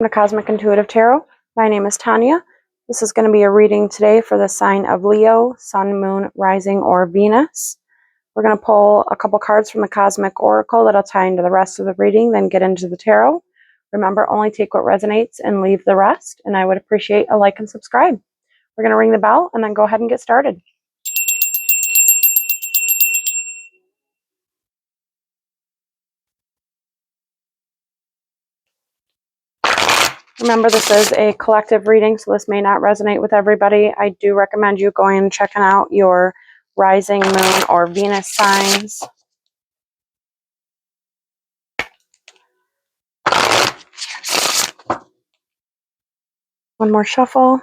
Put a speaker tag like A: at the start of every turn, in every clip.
A: Welcome to Cosmic Intuitive Tarot. My name is Tanya. This is going to be a reading today for the sign of Leo, Sun, Moon, Rising, or Venus. We're going to pull a couple cards from the Cosmic Oracle that'll tie into the rest of the reading, then get into the tarot. Remember, only take what resonates and leave the rest, and I would appreciate a like and subscribe. We're going to ring the bell and then go ahead and get started. Remember, this is a collective reading, so this may not resonate with everybody. I do recommend you going and checking out your rising, moon, or Venus signs. One more shuffle.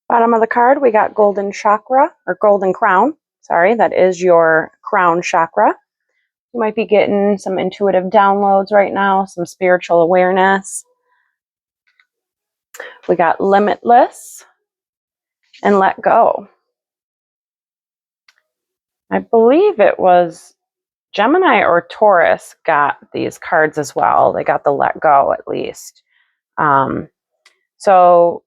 A: Bottom of the card, we got golden chakra, or golden crown. Sorry, that is your crown chakra. You might be getting some intuitive downloads right now, some spiritual awareness. We got limitless and let go. I believe it was Gemini or Taurus got these cards as well. They got the let go at least. So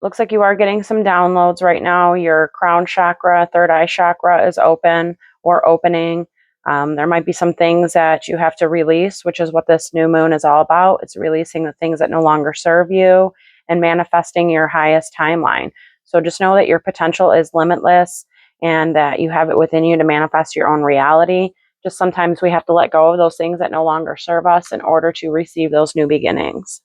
A: looks like you are getting some downloads right now. Your crown chakra, third eye chakra is open or opening. There might be some things that you have to release, which is what this new moon is all about. It's releasing the things that no longer serve you and manifesting your highest timeline. So just know that your potential is limitless and that you have it within you to manifest your own reality. Just sometimes we have to let go of those things that no longer serve us in order to receive those new beginnings.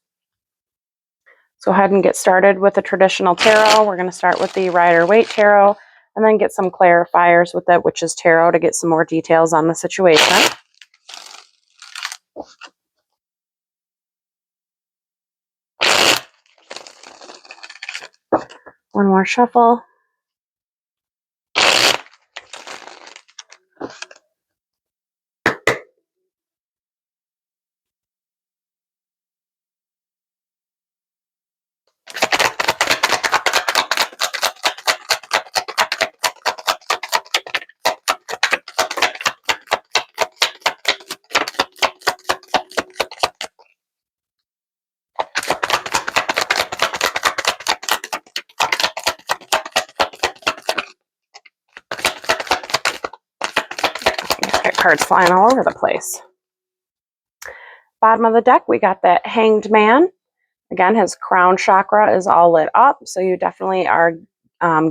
A: Let's go ahead and get started with the traditional tarot. We're going to start with the Rider-Waite tarot and then get some clarifiers with that Witch's tarot to get some more details on the situation. One more shuffle. Got cards flying all over the place. Bottom of the deck, we got that Hanged Man. Again, his crown chakra is all lit up, so you definitely are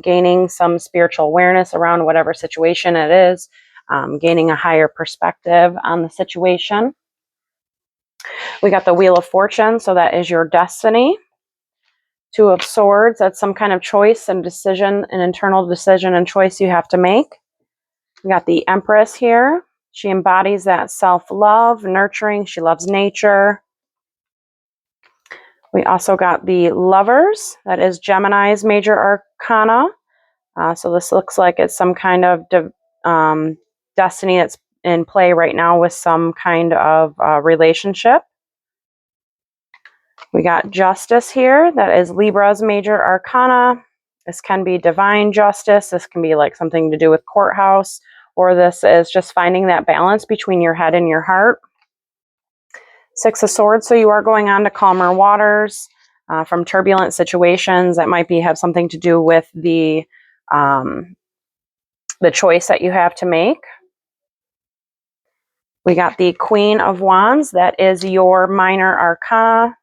A: gaining some spiritual awareness around whatever situation it is, gaining a higher perspective on the situation. We got the Wheel of Fortune, so that is your destiny. Two of Swords, that's some kind of choice and decision, an internal decision and choice you have to make. We got the Empress here. She embodies that self-love, nurturing. She loves nature. We also got the Lovers. That is Gemini's major arcana. So this looks like it's some kind of destiny that's in play right now with some kind of relationship. We got Justice here. That is Libra's major arcana. This can be divine justice. This can be like something to do with courthouse, or this is just finding that balance between your head and your heart. Six of Swords, so you are going on to calmer waters from turbulent situations that might have something to do with the choice that you have to make. We got the Queen of Wands. That is your minor arcana.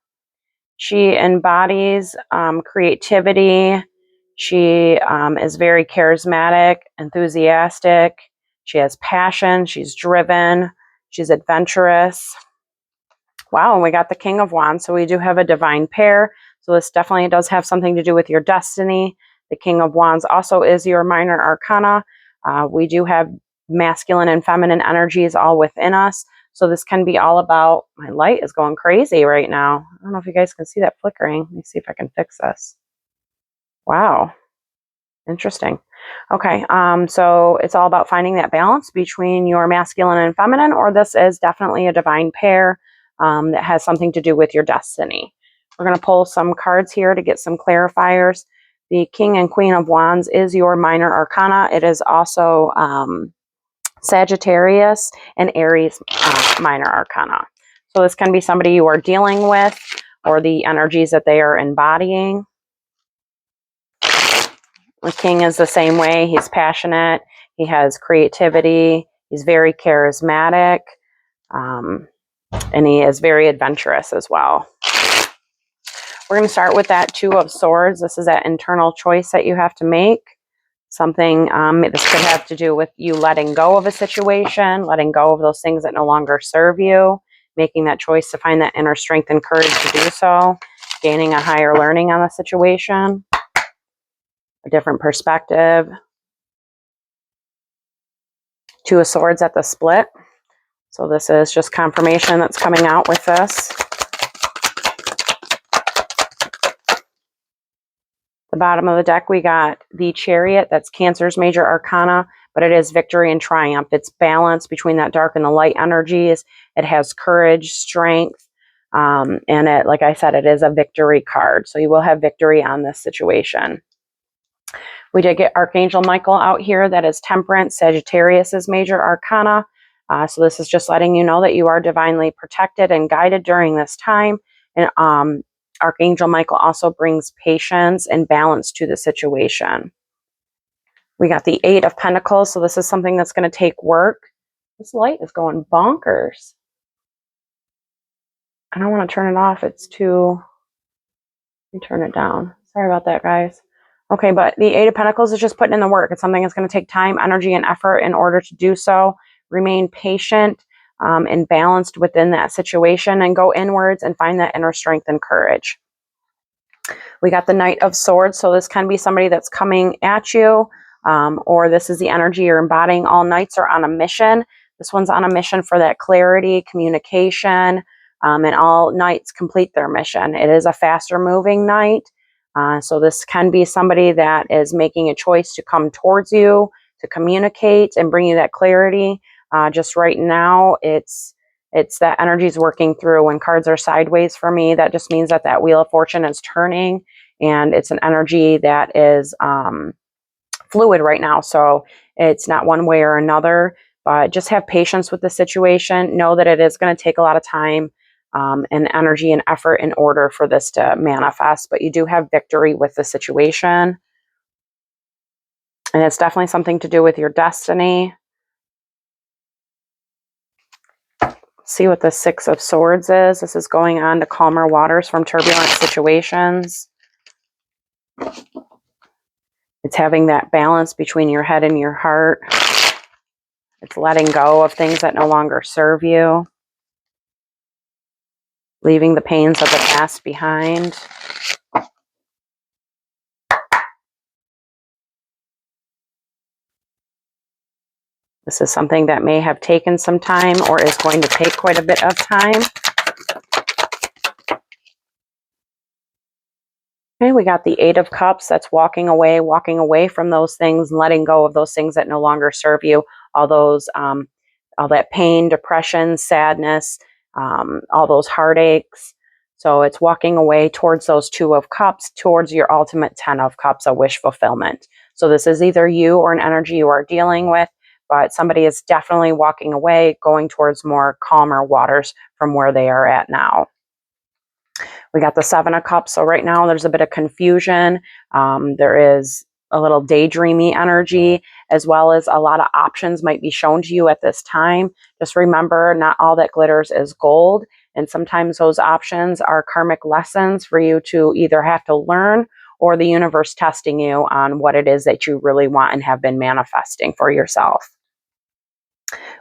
A: She embodies creativity. She is very charismatic, enthusiastic. She has passion. She's driven. She's adventurous. Wow, and we got the King of Wands. So we do have a divine pair. So this definitely does have something to do with your destiny. The King of Wands also is your minor arcana. We do have masculine and feminine energies all within us. So this can be all about, my light is going crazy right now. I don't know if you guys can see that flickering. Let me see if I can fix this. Wow. Interesting. Okay, so it's all about finding that balance between your masculine and feminine, or this is definitely a divine pair that has something to do with your destiny. We're going to pull some cards here to get some clarifiers. The King and Queen of Wands is your minor arcana. It is also Sagittarius and Aries minor arcana. So this can be somebody you are dealing with or the energies that they are embodying. The King is the same way. He's passionate. He has creativity. He's very charismatic. And he is very adventurous as well. We're going to start with that Two of Swords. This is that internal choice that you have to make. Something, this could have to do with you letting go of a situation, letting go of those things that no longer serve you, making that choice to find that inner strength and courage to do so, gaining a higher learning on the situation, a different perspective. Two of Swords at the split. So this is just confirmation that's coming out with this. The bottom of the deck, we got the Chariot. That's Cancer's major arcana, but it is victory and triumph. It's balance between that dark and the light energies. It has courage, strength, and it, like I said, it is a victory card. So you will have victory on this situation. We did get Archangel Michael out here. That is Temperance, Sagittarius's major arcana. So this is just letting you know that you are divinely protected and guided during this time. And Archangel Michael also brings patience and balance to the situation. We got the Eight of Pentacles. So this is something that's going to take work. This light is going bonkers. I don't want to turn it off. It's too... Let me turn it down. Sorry about that, guys. Okay, but the Eight of Pentacles is just putting in the work. It's something that's going to take time, energy, and effort in order to do so. Remain patient and balanced within that situation and go inwards and find that inner strength and courage. We got the Knight of Swords. So this can be somebody that's coming at you or this is the energy you're embodying. All knights are on a mission. This one's on a mission for that clarity, communication, and all knights complete their mission. It is a faster moving knight. So this can be somebody that is making a choice to come towards you, to communicate and bring you that clarity. Just right now, it's that energy is working through. When cards are sideways for me, that just means that that Wheel of Fortune is turning, and it's an energy that is fluid right now. So it's not one way or another, but just have patience with the situation. Know that it is going to take a lot of time and energy and effort in order for this to manifest, but you do have victory with the situation. And it's definitely something to do with your destiny. See what the Six of Swords is. This is going on to calmer waters from turbulent situations. It's having that balance between your head and your heart. It's letting go of things that no longer serve you. Leaving the pains of the past behind. This is something that may have taken some time or is going to take quite a bit of time. Okay, we got the Eight of Cups. That's walking away from those things, letting go of those things that no longer serve you. All those, all that pain, depression, sadness, all those heartaches. So it's walking away towards those Two of Cups, towards your ultimate 10 of Cups, a wish fulfillment. So this is either you or an energy you are dealing with, but somebody is definitely walking away, going towards more calmer waters from where they are at now. We got the Seven of Cups. So right now there's a bit of confusion. There is a little daydreamy energy, as well as a lot of options might be shown to you at this time. Just remember, not all that glitters is gold. And sometimes those options are karmic lessons for you to either have to learn, or the universe testing you on what it is that you really want and have been manifesting for yourself.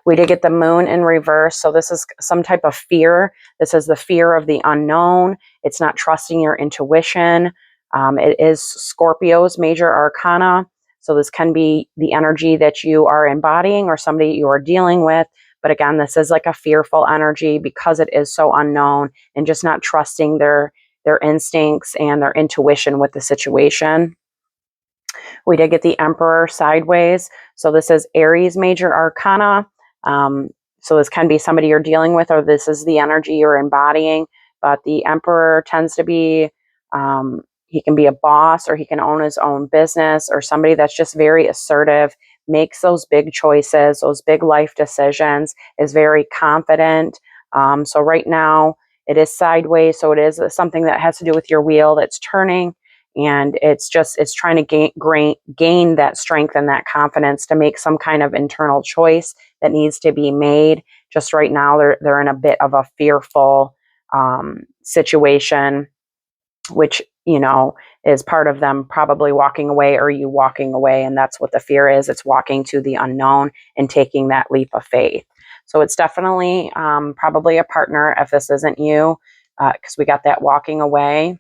A: We did get the Moon in reverse. So this is some type of fear. This is the fear of the unknown. It's not trusting your intuition. It is Scorpio's major arcana. So this can be the energy that you are embodying or somebody you are dealing with. But again, this is like a fearful energy because it is so unknown and just not trusting their instincts and their intuition with the situation. We did get the Emperor sideways. So this is Aries major arcana. So this can be somebody you're dealing with, or this is the energy you're embodying. but the Emperor tends to be, he can be a boss, or he can own his own business, or somebody that's just very assertive, makes those big choices, those big life decisions, is very confident. So right now it is sideways, so it is something that has to do with your wheel that's turning, and it's trying to gain that strength and that confidence to make some kind of internal choice that needs to be made. Just right now they're in a bit of a fearful situation, which, you know, is part of them probably walking away, or you walking away. And that's what the fear is. It's walking to the unknown and taking that leap of faith. So it's definitely probably a partner if this isn't you, because we got that walking away,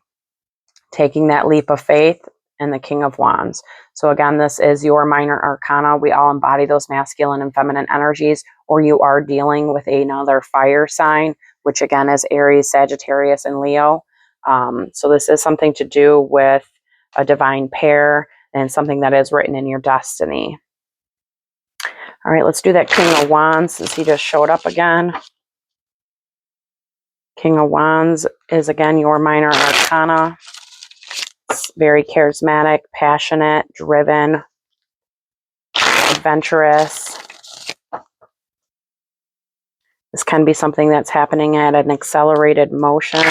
A: taking that leap of faith, and the King of Wands. So again, this is your minor arcana. We all embody those masculine and feminine energies, or you are dealing with another fire sign, which again is Aries, Sagittarius, and Leo. So this is something to do with a divine pair and something that is written in your destiny. All right, let's do that King of Wands, since he just showed up again. King of Wands is, again, your minor arcana. It's very charismatic, passionate, driven, adventurous. This can be something that's happening at an accelerated motion.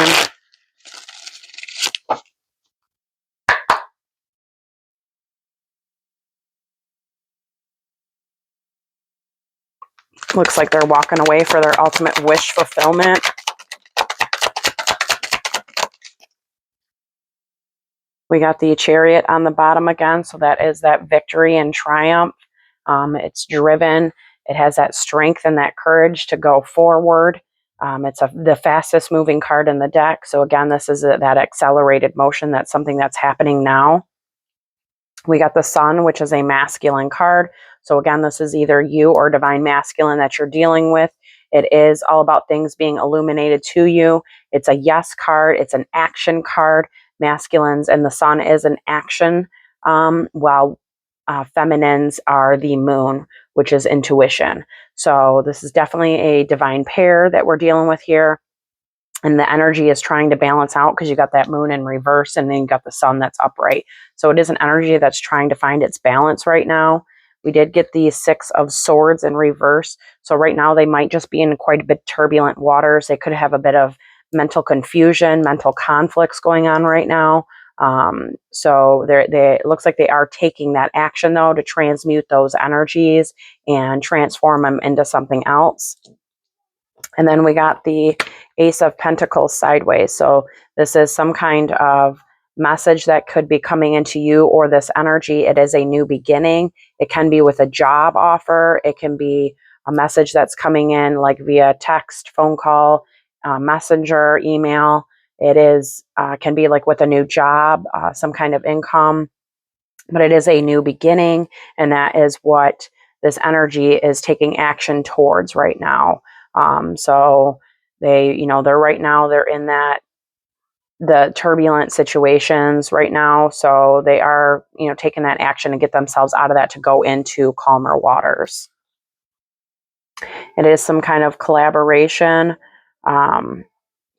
A: Looks like they're walking away for their ultimate wish fulfillment. We got the Chariot on the bottom again, so that is that victory and triumph. It's driven. It has that strength and that courage to go forward. It's the fastest moving card in the deck. So again, this is that accelerated motion. That's something that's happening now. We got the Sun, which is a masculine card. So again, this is either you or divine masculine that you're dealing with. It is all about things being illuminated to you. It's a yes card. It's an action card. Masculines and the Sun is an action, while feminines are the Moon, which is intuition. So this is definitely a divine pair that we're dealing with here. And the energy is trying to balance out, because you got that Moon in reverse, and then you got the Sun that's upright. So it is an energy that's trying to find its balance right now. We did get the Six of Swords in reverse. So right now they might just be in quite a bit turbulent waters. They could have a bit of mental confusion, mental conflicts going on right now. So it looks like they are taking that action, though, to transmute those energies and transform them into something else. And then we got the Ace of Pentacles sideways. So this is some kind of message that could be coming into you, or this energy. It is a new beginning. It can be with a job offer. It can be a message that's coming in like via text, phone call, messenger, email. It is can be like with a new job, some kind of income. But it is a new beginning, and that is what this energy is taking action towards right now. So they're right now, they're in the turbulent situations right now. So they are, taking that action to get themselves out of that, to go into calmer waters. It is some kind of collaboration.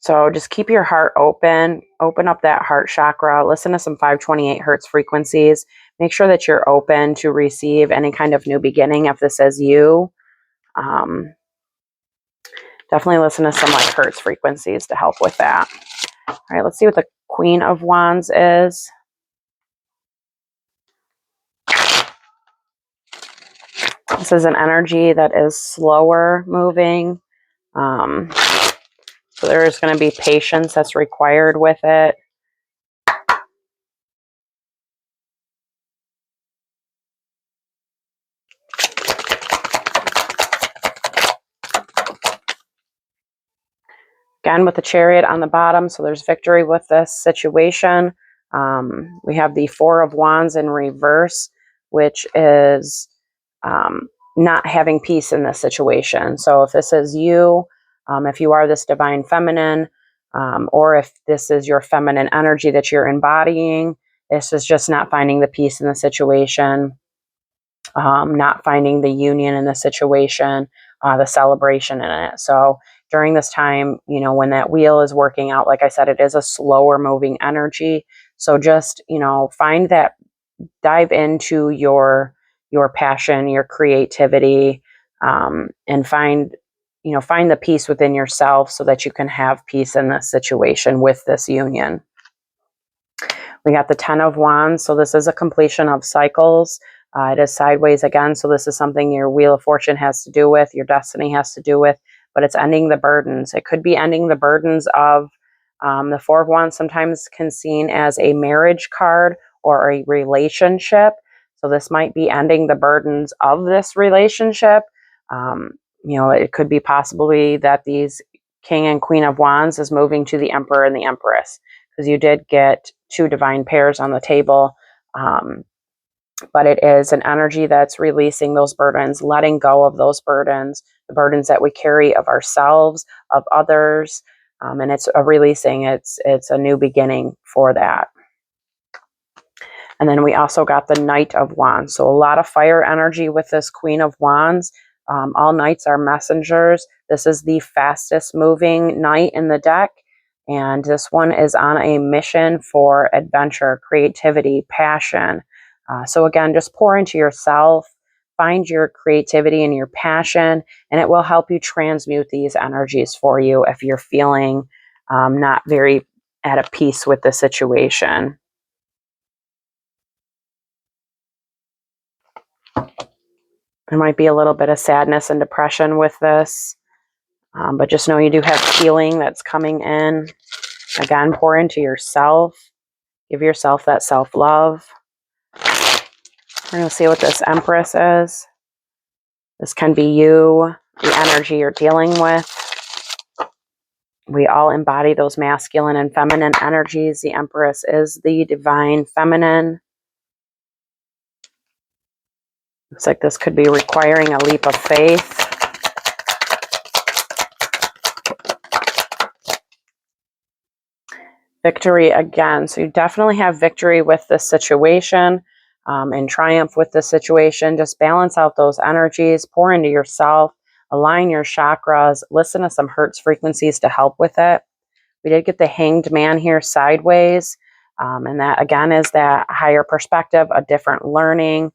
A: So just keep your heart open up that heart chakra, listen to some 528 hertz frequencies, make sure that you're open to receive any kind of new beginning if this is you. Definitely listen to some like hertz frequencies to help with that. All right, let's see what the Queen of Wands is. This is an energy that is slower moving. So there's going to be patience that's required with it. Again, with the Chariot on the bottom, so there's victory with this situation. We have the Four of Wands in reverse, which is not having peace in this situation. So if this is you, if you are this divine feminine, or if this is your feminine energy that you're embodying, this is just not finding the peace in the situation, not finding the union in the situation, the celebration in it. So during this time, you know, when that wheel is working out, like I said, it is a slower moving energy. So just, you know, find that, dive into your passion, your creativity, and find, you know, find the peace within yourself so that you can have peace in this situation with this union. We got the 10 of Wands. So this is a completion of cycles. It is sideways again. So this is something your Wheel of Fortune has to do with, your destiny has to do with, but it's ending the burdens. It could be ending the burdens of the 4 of Wands sometimes can seen as a marriage card or a relationship. So this might be ending the burdens of this relationship. Um, you know, it could be possibly that these King and Queen of Wands is moving to the Emperor and the Empress, because you did get 2 divine pairs on the table. But it is an energy that's releasing those burdens, letting go of those burdens, the burdens that we carry of ourselves, of others, and it's a releasing. It's a new beginning for that. And then we also got the Knight of Wands. So a lot of fire energy with this Queen of Wands. All knights are messengers. This is the fastest moving knight in the deck. And this one is on a mission for adventure, creativity, passion. So again, just pour into yourself, find your creativity and your passion, and it will help you transmute these energies for you if you're feeling not very at a peace with the situation. There might be a little bit of sadness and depression with this, but just know you do have healing that's coming in. Again, pour into yourself. Give yourself that self-love. We're going to see what this Empress is. This can be you, the energy you're dealing with. We all embody those masculine and feminine energies. The Empress is the divine feminine. Looks like this could be requiring a leap of faith. Victory again. So you definitely have victory with this situation, and triumph with this situation. Just balance out those energies, pour into yourself, align your chakras, listen to some Hertz frequencies to help with it. We did get the Hanged Man here sideways, and that again is that higher perspective, a different learning.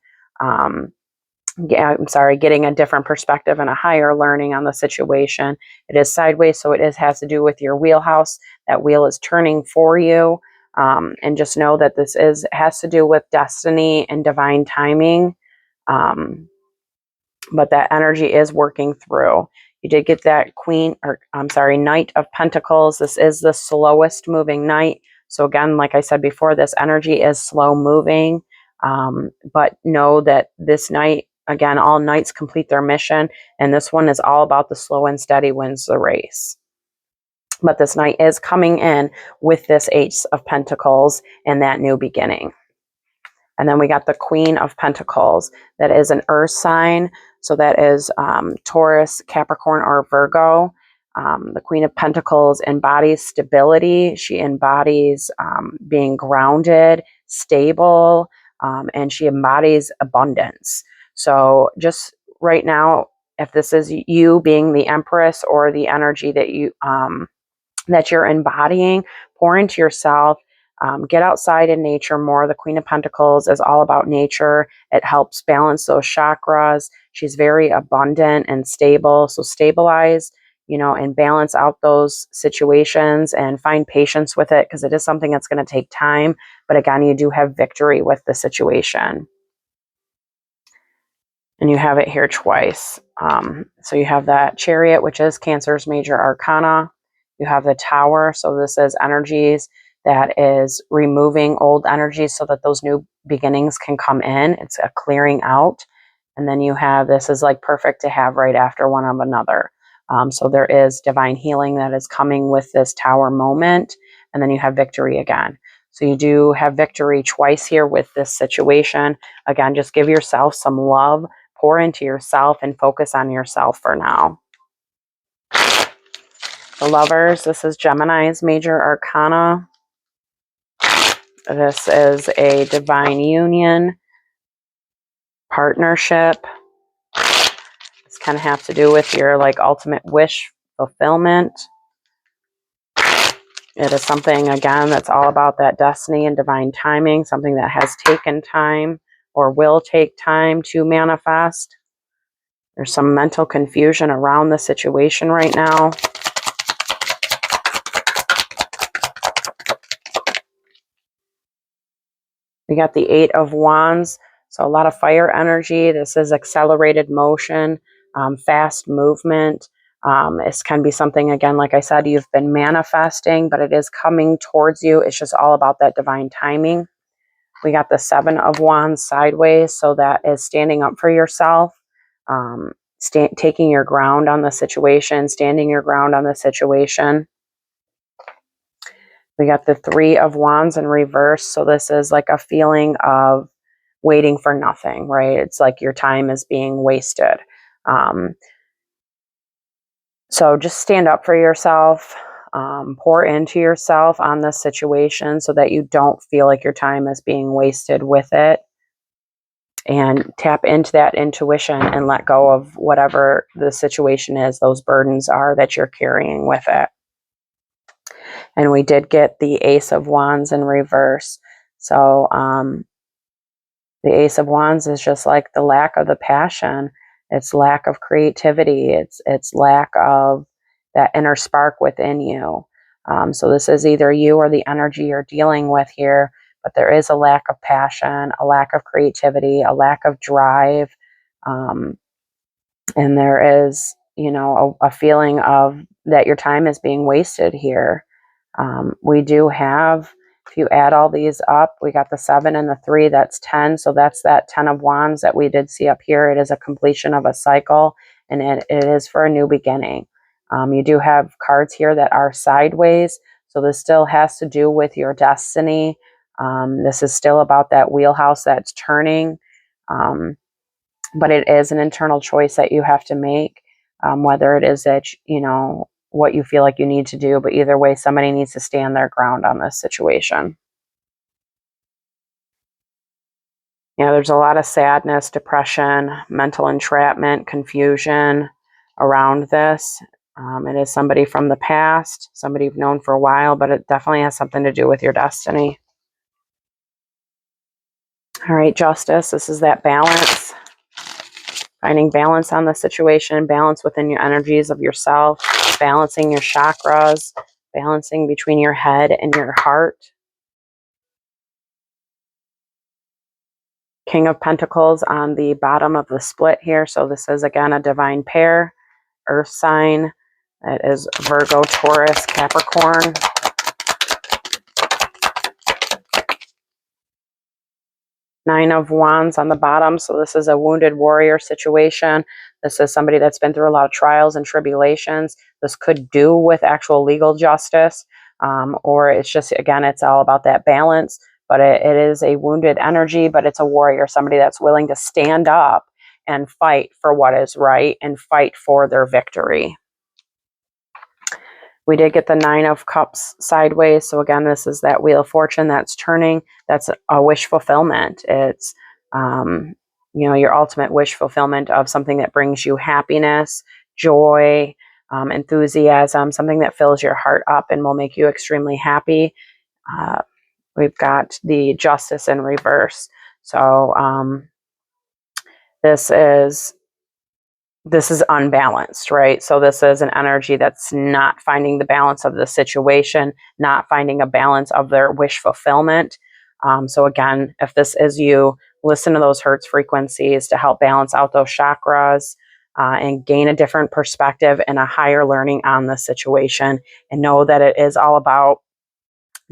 A: Getting a different perspective and a higher learning on the situation. It is sideways, so it has to do with your wheelhouse. That wheel is turning for you, and just know that this has to do with destiny and divine timing. But that energy is working through. You did get that Knight of Pentacles. This is the slowest moving knight. So again, like I said before, this energy is slow moving. But know that this knight, again, all knights complete their mission, and this one is all about the slow and steady wins the race. But this knight is coming in with this Ace of Pentacles and that new beginning. And then we got the Queen of Pentacles. That is an earth sign. So that is Taurus, Capricorn, or Virgo. The Queen of Pentacles embodies stability. She embodies being grounded, stable, and she embodies abundance. So just right now, if this is you being the Empress or the energy that you're embodying, pour into yourself. Get outside in nature more. The Queen of Pentacles is all about nature. It helps balance those chakras. She's very abundant and stable. So stabilize, and balance out those situations and find patience with it, because it is something that's going to take time. But again, you do have victory with the situation. And you have it here twice. So you have that Chariot, which is Cancer's major arcana. You have the Tower. So this is energies that is removing old energies so that those new beginnings can come in. It's a clearing out. And then you have, this is like perfect to have right after one of another. So there is divine healing that is coming with this Tower moment. And then you have victory again. So you do have victory twice here with this situation. Again, just give yourself some love, pour into yourself, and focus on yourself for now. The Lovers, this is Gemini's major arcana. This is a divine union, partnership. This kind of has to do with your ultimate wish fulfillment. It is something, again, that's all about that destiny and divine timing, something that has taken time or will take time to manifest. There's some mental confusion around the situation right now. We got the Eight of Wands, so a lot of fire energy. This is accelerated motion, fast movement. This can be something, again, like I said, you've been manifesting, but it is coming towards you. It's just all about that divine timing. We got the Seven of Wands sideways, so that is standing up for yourself, taking your ground on the situation, standing your ground on the situation. We got the Three of Wands in reverse, so this is like a feeling of waiting for nothing, right? It's like your time is being wasted. So just stand up for yourself, pour into yourself on this situation so that you don't feel like your time is being wasted with it. And tap into that intuition and let go of whatever the situation is, those burdens are that you're carrying with it. And we did get the Ace of Wands in reverse. So the Ace of Wands is just like the lack of the passion. It's lack of creativity. It's lack of that inner spark within you. So this is either you or the energy you're dealing with here, but there is a lack of passion, a lack of creativity, a lack of drive. And there is, a feeling of that your time is being wasted here. We do have, if you add all these up, we got the 7 and the 3, that's 10. So that's that 10 of Wands that we did see up here. It is a completion of a cycle, and it is for a new beginning. You do have cards here that are sideways. So this still has to do with your destiny. This is still about that wheelhouse that's turning. But it is an internal choice that you have to make, whether it is that, what you feel like you need to do. But either way, somebody needs to stand their ground on this situation. There's a lot of sadness, depression, mental entrapment, confusion around this. It is somebody from the past, somebody you've known for a while, but it definitely has something to do with your destiny. All right, Justice, this is that balance. Finding balance on the situation, balance within your energies of yourself, balancing your chakras, balancing between your head and your heart. King of Pentacles on the bottom of the split here. So this is, again, a divine pair, earth sign. That is Virgo, Taurus, Capricorn. Nine of Wands on the bottom. So this is a wounded warrior situation. This is somebody that's been through a lot of trials and tribulations. This could do with actual legal justice, or it's just, again, it's all about that balance. But it is a wounded energy, but it's a warrior, somebody that's willing to stand up and fight for what is right and fight for their victory. We did get the Nine of Cups sideways. So again, this is that Wheel of Fortune that's turning. That's a wish fulfillment. It's, your ultimate wish fulfillment of something that brings you happiness, joy, enthusiasm, something that fills your heart up and will make you extremely happy. We've got the Justice in reverse. So this is unbalanced, right? So this is an energy that's not finding the balance of the situation, not finding a balance of their wish fulfillment. So again, if this is you, listen to those Hertz frequencies to help balance out those chakras and gain a different perspective and a higher learning on the situation, and know that it is all about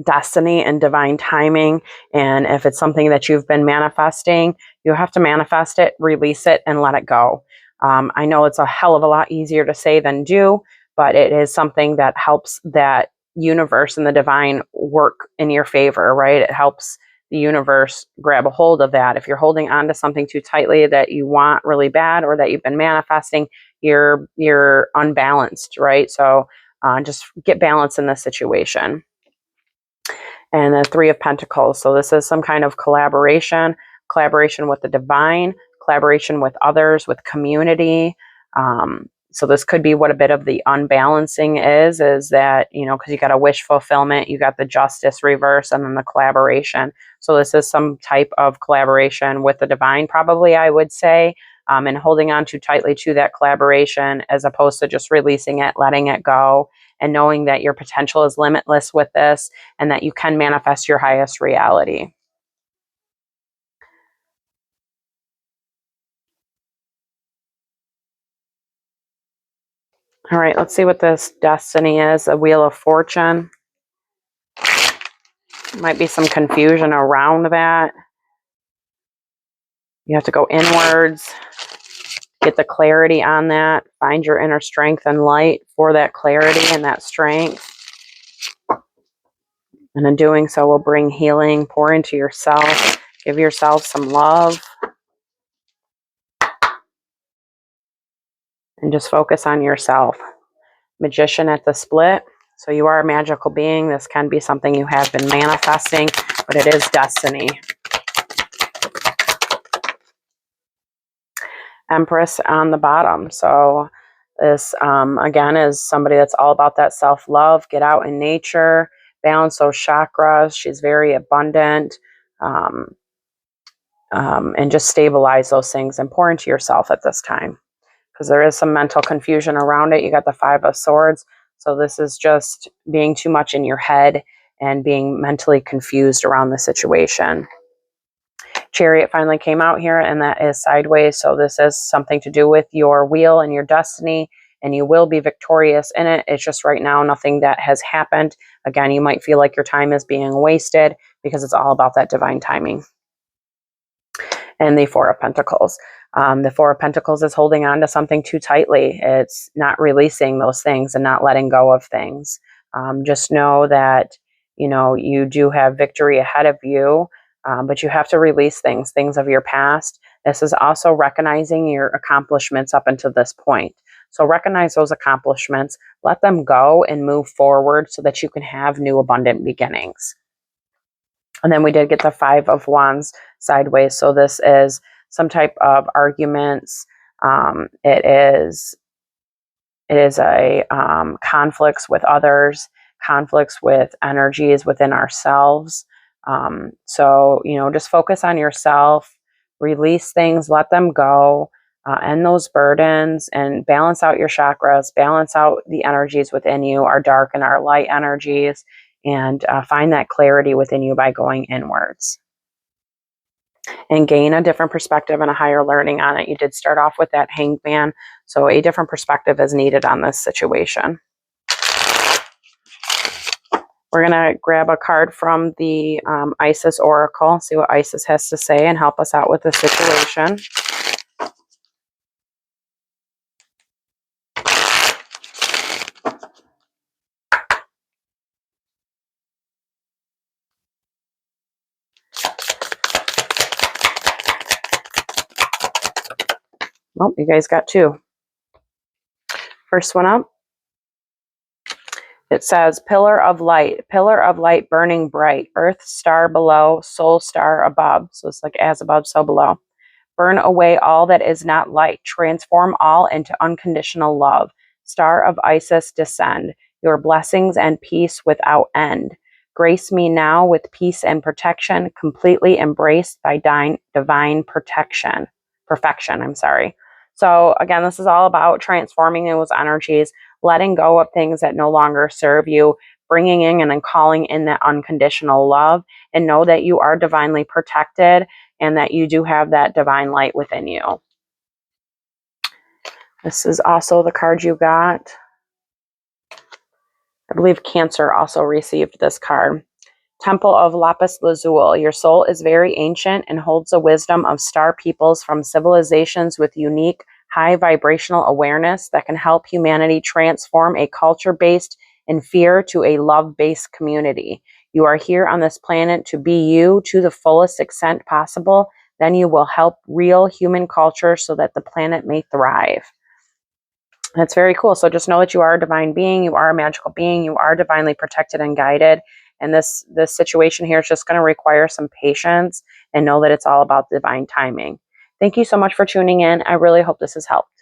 A: destiny and divine timing. And if it's something that you've been manifesting, you have to manifest it, release it, and let it go. I know it's a hell of a lot easier to say than do, but it is something that helps that universe and the divine work in your favor, right? It helps the universe grab a hold of that. If you're holding on to something too tightly that you want really bad, or that you've been manifesting, you're unbalanced, right? So just get balance in this situation. And the Three of Pentacles. So this is some kind of collaboration with the divine, collaboration with others, with community. So this could be what a bit of the unbalancing is that, because you got a wish fulfillment, you got the justice reverse, and then the collaboration. So this is some type of collaboration with the divine, probably, I would say, and holding on too tightly to that collaboration as opposed to just releasing it, letting it go, and knowing that your potential is limitless with this and that you can manifest your highest reality. All right, let's see what this destiny is. A Wheel of Fortune. Might be some confusion around that. You have to go inwards, get the clarity on that, find your inner strength and light for that clarity and that strength. And in doing so, will bring healing, pour into yourself, give yourself some love, and just focus on yourself. Magician at the split. So you are a magical being. This can be something you have been manifesting, but it is destiny. Empress on the bottom. So this, again, is somebody that's all about that self-love. Get out in nature, balance those chakras. She's very abundant, and just stabilize those things and pour into yourself at this time, because there is some mental confusion around it. You got the Five of Swords. So this is just being too much in your head and being mentally confused around the situation. Chariot finally came out here, and that is sideways. So this is something to do with your wheel and your destiny, and you will be victorious in it. It's just right now nothing that has happened. Again, you might feel like your time is being wasted because it's all about that divine timing. And the Four of Pentacles. The Four of Pentacles is holding on to something too tightly. It's not releasing those things and not letting go of things. Just know that, you do have victory ahead of you, but you have to release things of your past. This is also recognizing your accomplishments up until this point. So recognize those accomplishments, let them go, and move forward so that you can have new abundant beginnings. And then we did get the Five of Wands sideways. So this is some type of arguments. It is a conflicts with others, conflicts with energies within ourselves. So, just focus on yourself, release things, let them go, end those burdens, and balance out your chakras, balance out the energies within you, our dark and our light energies, and find that clarity within you by going inwards and gain a different perspective and a higher learning on it. You did start off with that Hanged Man, so a different perspective is needed on this situation. We're going to grab a card from the Isis Oracle, see what Isis has to say and help us out with the situation. Oh, you guys got two. First one up. It says, pillar of light burning bright, earth star below, soul star above. So it's like as above, so below. Burn away all that is not light. Transform all into unconditional love. Star of Isis, descend. Your blessings and peace without end. Grace me now with peace and protection, completely embraced by divine perfection. So again, this is all about transforming those energies, letting go of things that no longer serve you, bringing in and then calling in that unconditional love, and know that you are divinely protected and that you do have that divine light within you. This is also the card you got. I believe Cancer also received this card. Temple of Lapis Lazuli. Your soul is very ancient and holds the wisdom of star peoples from civilizations with unique high vibrational awareness that can help humanity transform a culture based in fear to a love-based community. You are here on this planet to be you to the fullest extent possible. Then you will help real human culture so that the planet may thrive. That's very cool. So just know that you are a divine being. You are a magical being. You are divinely protected and guided. And this situation here is just going to require some patience, and know that it's all about divine timing. Thank you so much for tuning in. I really hope this has helped.